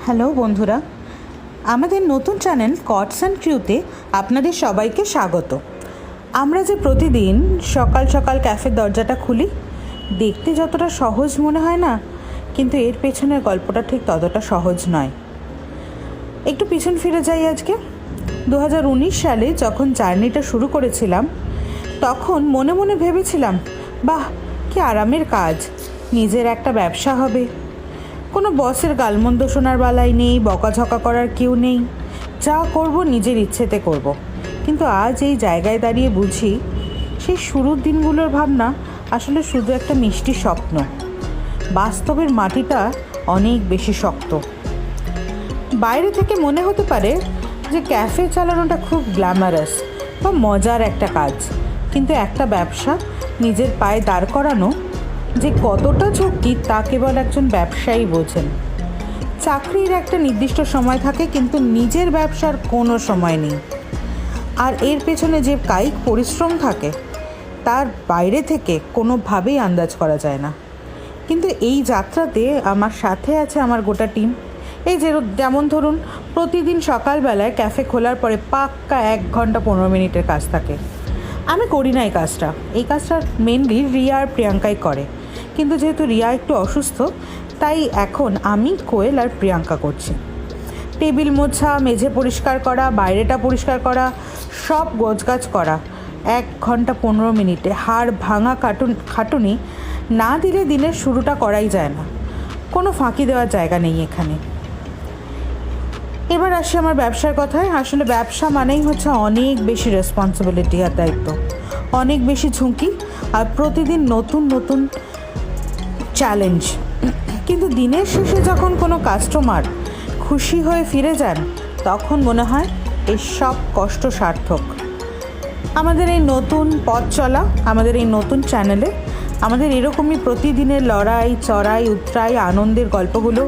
Hello বন্ধুরা, আমাদের নতুন চ্যানেল কটস অ্যান্ড ক্রিউতে আপনাদের সবাইকে স্বাগত। আমরা যে প্রতিদিন সকাল সকাল ক্যাফের দরজাটা খুলি, দেখতে যতটা সহজ মনে হয় না, কিন্তু এর পেছনের গল্পটা ঠিক ততটা সহজ নয়। একটু পিছন ফিরে যাই আজকে। 2019 সালে যখন জার্নিটা শুরু করেছিলাম, তখন মনে মনে ভেবেছিলাম, বাহ কি আরামের কাজ, নিজের একটা ব্যবসা হবে, কোনো বসের গালমন্দ শোনার বালাই নেই, বকাঝকা করার কেউ নেই, যা করব নিজের ইচ্ছেতে করব। কিন্তু আজ এই জায়গায় দাঁড়িয়ে বুঝি সেই শুরুর দিনগুলোর ভাবনা আসলে শুধু একটা মিষ্টি স্বপ্ন। বাস্তবের মাটিটা অনেক বেশি শক্ত। বাইরে থেকে মনে হতে পারে যে ক্যাফে চালানোটা খুব গ্ল্যামারাস বা মজার একটা কাজ, কিন্তু একটা ব্যবসা নিজের পায়ে দাঁড় করানো যে কতটা ঝক্কি তা কেবল একজন ব্যবসায়ী বোঝেন। চাকরির একটা নির্দিষ্ট সময় থাকে, কিন্তু নিজের ব্যবসার কোনো সময় নেই। আর এর পেছনে যে কায়িক পরিশ্রম থাকে, তার বাইরে থেকে কোনোভাবেই আন্দাজ করা যায় না। কিন্তু এই যাত্রাতে আমার সাথে আছে আমার গোটা টিম। এই যেমন ধরুন, প্রতিদিন সকালবেলায় ক্যাফে খোলার পরে পাক্কা 1 ঘন্টা 15 মিনিটের কাজ থাকে। আমি করি না এই কাজটা মেনলি রিয়া আর প্রিয়াঙ্কাই করে। কিন্তু যেহেতু রিয়া একটু অসুস্থ, তাই এখন আমি, কোয়েল আর প্রিয়াঙ্কা করছি। টেবিল মোছা, মেঝে পরিষ্কার করা, বাইরেটা পরিষ্কার করা, সব গোছগাছ করা 1 ঘন্টা 15 মিনিটে হাড় ভাঙা খাটুনি না দিলে দিনের শুরুটা করাই যায় না। কোনো ফাঁকি দেওয়ার জায়গা নেই এখানে। এবার আসি আমার ব্যবসার কথায়। আসলে ব্যবসা মানেই হচ্ছে অনেক বেশি রেসপন্সিবিলিটি আর দায়িত্ব, অনেক বেশি ঝুঁকি আর প্রতিদিন নতুন নতুন চ্যালেঞ্জ। কিন্তু দিনের শেষে যখন কোনো কাস্টমার খুশি হয়ে ফিরে যান, তখন মনে হয় এই সব কষ্ট সার্থক। আমাদের এই নতুন পথ চলা, আমাদের এই নতুন চ্যানেলে আমাদের এরকমই প্রতিদিনের লড়াই, চড়াই, উতরাই, আনন্দের গল্পগুলো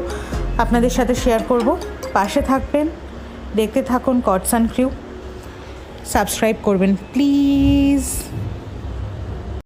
আপনাদের সাথে শেয়ার করব। পাশে থাকবেন, দেখতে থাকুন কটস অ্যান্ড ক্রিউ। সাবস্ক্রাইব করবেন প্লিজ।